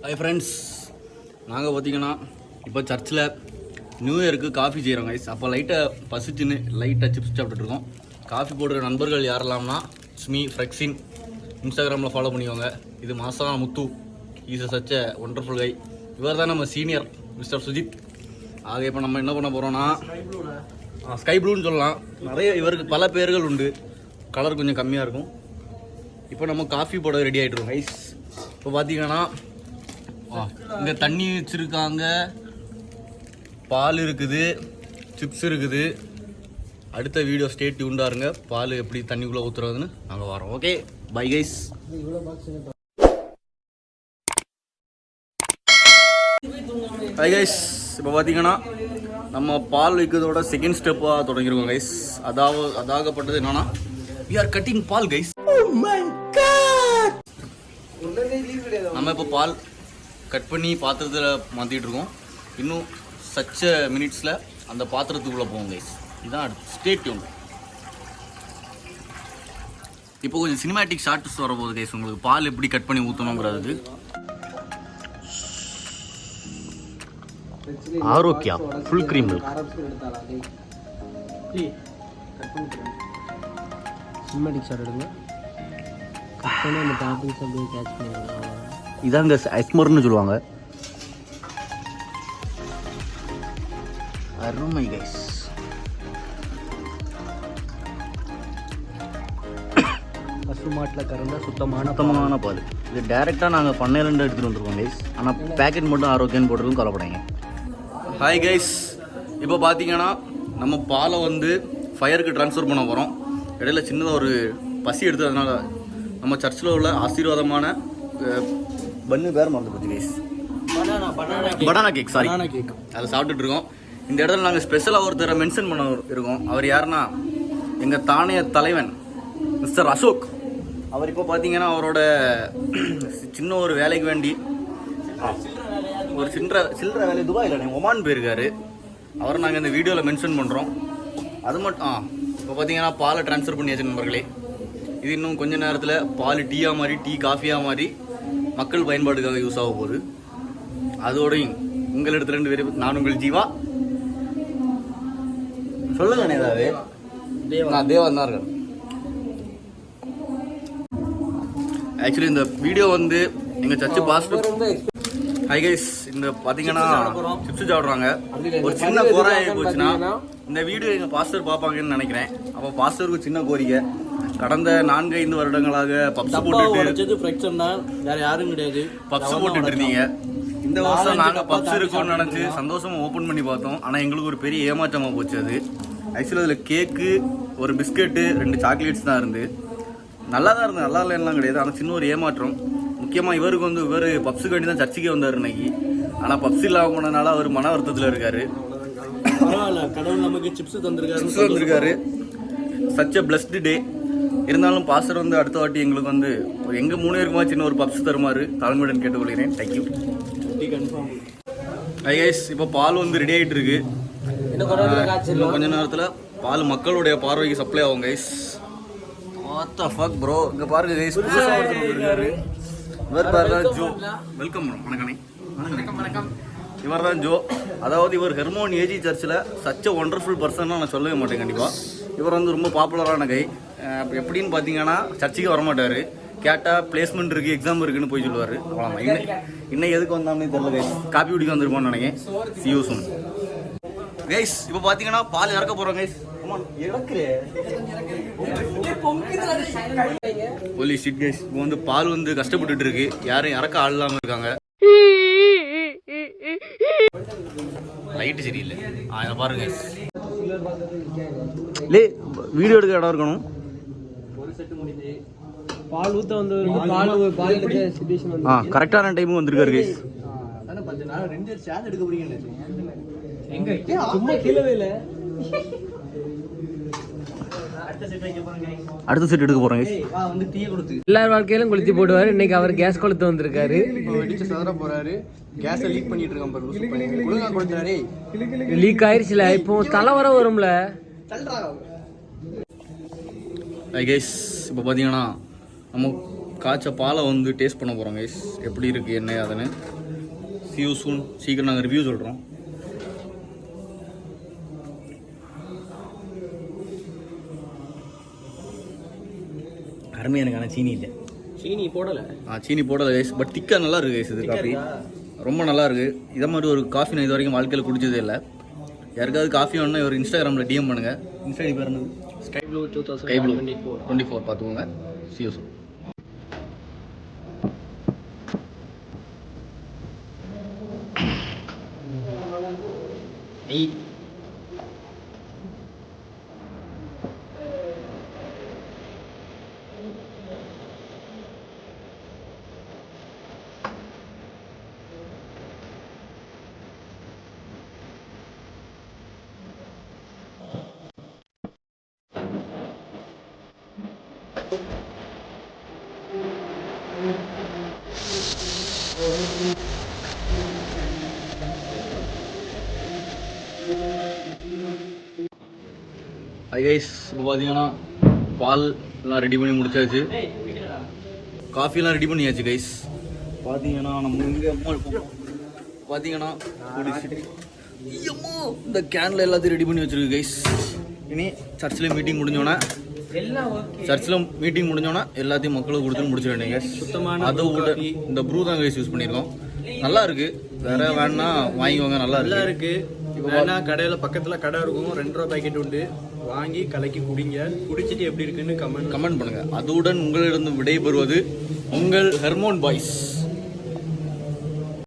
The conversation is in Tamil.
ஹாய் ஃப்ரெண்ட்ஸ், நாங்கள் பார்த்தீங்கன்னா இப்போ சர்ச்சில் நியூ இயருக்கு காஃபி செய்கிறோம் கைஸ். அப்போ லைட்டாக பசிச்சுன்னு லைட்டாக சிப்ஸ் சாப்பிட்டுருக்கோம். காஃபி போடுற நண்பர்கள் யாரெல்லாம்னா ஸ்மி ஃப்ரெக்ஸின் இன்ஸ்டாகிராமில் ஃபாலோ பண்ணிக்கோங்க. இது மாசான முத்து, இஸ் சச் எ ஒண்டர்ஃபுல் கை. இவர் தான் நம்ம சீனியர் மிஸ்டர் சுஜித். ஆக இப்போ நம்ம என்ன பண்ண போகிறோன்னா ஸ்கை ப்ளூன்னு சொல்லலாம். நிறைய இவருக்கு பல பேர்கள் உண்டு, கலர் கொஞ்சம் கம்மியாக இருக்கும். இப்போ நம்ம காஃபி போட ரெடி ஆகிட்டுருக்கோம் கைஸ். இப்போ பார்த்தீங்கன்னா இங்கே தண்ணி வச்சுருக்காங்க, பால் இருக்குது, சிப்ஸ் இருக்குது. அடுத்த வீடியோ ஸ்டே டியூன்டாக இருங்க. பால் எப்படி தண்ணிக்குள்ளே ஊற்றுறதுன்னு நாங்கள் வரோம். Okay, bye guys. Bye guys. இப்போ பார்த்தீங்கன்னா நம்ம பால் வைக்கிறதோட செகண்ட் ஸ்டெப்பாக தொடங்கிருக்கோம் கைஸ். அதாகப்பட்டது என்னன்னா we are cutting ball guys. நம்ம இப்போ பால் கட் பண்ணி பாத்திரத்தில் மாற்றிட்டு இருக்கோம். இன்னும் சச்ச மினிட்ஸில் அந்த பாத்திரத்துக்குள்ளே போவோம் கைஸ். இதுதான் ஸ்டே டியூன். இப்போ கொஞ்சம் சினிமேட்டிக் ஷார்ட்ஸ் வரப்போகுது கைஸ். உங்களுக்கு பால் எப்படி கட் பண்ணி ஊற்றணுங்கிறது. Arokya full cream milk. Cinematic shot எடுங்க. அந்த டாப்பிங்ஸ் அப்படியே கேட்ச் பண்ணிடுங்க. இதாங்க ஐஸ்மர்னு சொல்லுவாங்க. அருமை கைஸ். பசுமாட்டில் கறந்த சுத்தமான பால். இது டேரெக்டாக நாங்கள் பண்ணையிலேருந்து எடுத்துகிட்டு வந்துருக்கோம் கைஸ். ஆனால் பேக்கெட் மட்டும் ஆரோக்கியன்னு போட்டுருக்கும், கவலைப்படாங்க. Hi guys. இப்போ பார்த்தீங்கன்னா நம்ம பாலை வந்து ஃபயருக்கு ட்ரான்ஸ்ஃபர் பண்ண போகிறோம். இடையில சின்னதாக ஒரு பசி எடுத்ததுனால நம்ம சர்ச்சில் உள்ள ஆசீர்வாதமான பன்னு பேர் மறந்து போச்சு கைஸ். பனானா கேக், சாரி, அதை சாப்பிட்டுட்டு இருக்கோம். இந்த இடத்துல நாங்கள் ஸ்பெஷலாக ஒருத்தரை மென்ஷன் பண்ண இருக்கோம். அவர் யாருன்னா எங்கள் தானிய தலைவன் மிஸ்டர் அசோக். அவர் இப்போ பார்த்தீங்கன்னா அவரோட சின்ன ஒரு வேலைக்கு வேண்டி ஒரு சில்லற வேலை துபாயில் ஒமான் போயிருக்காரு. அவரை நாங்கள் இந்த வீடியோவில் மென்ஷன் பண்ணுறோம். அது மட்டும் இப்போ பார்த்தீங்கன்னா பாலை ட்ரான்ஸ்ஃபர் பண்ணியாச்சு நண்பர்களே. இது இன்னும் கொஞ்ச நேரத்தில் பால் டீயாக மாறி, டீ காஃபியாக மாறி மக்கள் பயன்பாட்டுக்காக யூஸ் ஆக போகுது. அதோடையும் உங்களிடத்துல ரெண்டு பேர், நான் உங்கள் ஜீவா. சொல்லுங்க ஏதாவது. நான் தேவன் தான் இருக்கேன். ஆக்சுவலி இந்த வீடியோ வந்து எங்கள் சர்ச்சு பாஸ்டர். Hi guys. இந்த பார்த்தீங்கன்னா சிப்ஸ் சாப்பிட்றாங்க. ஒரு சின்ன குறை ஆகி போச்சுன்னா இந்த வீடியோ எங்கள் பாஸ்டர் பார்ப்பாங்கன்னு நினைக்கிறேன். அப்போ பாஸ்டருக்கு சின்ன கோரிக்கை. கடந்த 4-5 வருடங்களாக பப்ஸ் போட்டுட்டு யாரும் கிடையாது பப்ஸ் போட்டுட்டு இருந்தீங்க. இந்த வருஷம் நாங்கள் பப்ஸ் இருக்கோம்னு நினச்சி சந்தோஷமாக ஓப்பன் பண்ணி பார்த்தோம். ஆனால் எங்களுக்கு ஒரு பெரிய ஏமாற்றமாக போச்சு. அது ஆக்சுவலி அதில் கேக்கு, ஒரு பிஸ்கெட்டு, 2 சாக்லேட்ஸ் தான் இருந்து. நல்லா தான் இருந்தது, நல்லா இல்லைன்னா கிடையாது. ஆனால் சின்ன ஒரு ஏமாற்றம். முக்கியமாக இவருக்கு வந்து இவர் பப்ஸுக்கு வேண்டி தான் சர்ச்சுக்கே வந்தார் இன்னைக்கு. ஆனால் பப்ஸ் இல்லாமல் போனதுனால அவர் மன வருத்தத்தில் இருக்காரு. கடவுள் நமக்கு சிப்ஸ் தந்திருக்காரு. சச் எ பிளஸ்டு டே. இருந்தாலும் பாஸ்டர் வந்து அடுத்த வாட்டி எங்களுக்கு வந்து எங்கள் 3 பேருக்குமா சின்ன ஒரு பப்ஸ் தருமாறு தாழ்மையுடன் கேட்டுக்கொள்கிறேன். தேங்க்யூ. Hi guys. இப்போ பால் வந்து ரெடி ஆகிட்டு இருக்கு. இன்னும் கொஞ்ச நேரத்தில் பால் மக்களுடைய பார்வைக்கு சப்ளை ஆகும் guys. What the fuck bro. இங்கே பாருங்க கைஸ், புதுசாக ஒருத்தர் வந்திருக்காரு. இவர் பேர் தான் ஜோ. Welcome bro. வணக்கம். இவர் தான் ஜோ. அதாவது இவர் ஹெர்மோன் ஏஜி சர்ச்சில் சச் எ ஒண்டர்ஃபுல் பர்சன்னா நான் சொல்லவே மாட்டேன் கண்டிப்பாக. இவர் வந்து ரொம்ப பாப்புலரான கை. எப்படின்னு பார்த்தீங்கன்னா சர்ச்சுக்கு வரமாட்டார். கேட்டால் பிளேஸ்மெண்ட் இருக்குது, எக்ஸாம் இருக்குன்னு போய் சொல்லுவார். அவ்வளோதான். இன்னைக்கு எதுக்கு வந்தானே தெரியல கைஸ். காப்பி குடிக்க வந்திருப்போம்னு நினைக்கிறேன். சியூசும் கைஸ். இப்போ பார்த்தீங்கன்னா பால் இறக்க போகிறோம் கைஸ். ஒலி ஷிட் கைஸ். இப்போ வந்து பால் வந்து கஷ்டப்பட்டுட்டு இருக்கு. யாரும் இறக்க ஆள் இல்லாமல் இருக்காங்க. லைட்டு சரியில்லை. பாருங்க லே, வீடியோ எடுக்க இடம் இருக்கணும். பால் ஊத்த வந்து கரெக்டான டைமுக்கு வந்திருக்காரு கைஸ். சும்மா கீழவே இல்லை. அடுத்த செட் எடுக்க போறோம். எல்லார் வாழ்க்கையிலும் கொளுத்தி போடுவாரு. இன்னைக்கு அவர் கேஸ் கொளுத்து வந்திருக்காரு. லீக் ஆயிருச்சுல. இப்போ தலை வர வரும்ல. இப்போ பார்த்தீங்கன்னா நம்ம காய்ச்ச பாலை வந்து டேஸ்ட் பண்ண போகிறோம் கைஸ். எப்படி இருக்குது என்ன அதுன்னு see you soon. சீக்கிரம் நாங்கள் ரிவ்யூ சொல்கிறோம். அருமையாக எனக்கு ஆனால் சீனி இல்லை. சீனி போடலை. சீனி போடலை கைஸ். பட் திக்காக நல்லா இருக்குது கைஸ். இது காஃபி ரொம்ப நல்லா இருக்குது. இதை மாதிரி ஒரு காஃபி நான் இது வரைக்கும் வாழ்க்கையில் குடிச்சதே இல்லை. யாருக்காவது காஃபி வேணும்னா ஒரு இன்ஸ்டாகிராமில் டிஎம் பண்ணுங்கள். இன்ஸ்டாகிராம் பேர் என்னது? ஸ்கை ப்ளூ 2024 பார்த்துக்கோங்க. see you soon. Hi guys, இப்போ பார்த்தீங்கன்னா பால் எல்லாம் ரெடி பண்ணி முடிச்சாச்சு. காஃபிலாம் ரெடி பண்ணியாச்சு கைஸ். பார்த்தீங்கன்னா நம்ம இங்கே பார்த்தீங்கன்னா குடிச்சிட்டு இந்த கேனில் எல்லாத்தையும் ரெடி பண்ணி வச்சுருக்கு கைஸ். இனி சர்ச்சில் மீட்டிங் முடிஞ்சோன்னே எல்லாத்தையும் மக்களுக்கு கொடுத்துன்னு முடிச்சிட வேண்டிய கைஸ். சுத்தமான அதை விட இந்த ப்ரூ தான் கைஸ் யூஸ் பண்ணியிருக்கோம். நல்லா இருக்கு. வேற வேணா வாங்கிக்கோங்க. நல்லா இருக்கு. இப்போ வேணா கடையில் பக்கத்தில் கடை இருக்கும், 2 ரூபா பாக்கெட் உண்டு. வாங்கி கலக்கி குடிங்க. குடிச்சிட்டு எப்படி இருக்குன்னு கமெண்ட் பண்ணுங்க. அதுடன் உங்களிடம் விடைபெறுவது உங்கள் ஹெர்மோன் பாய்ஸ்.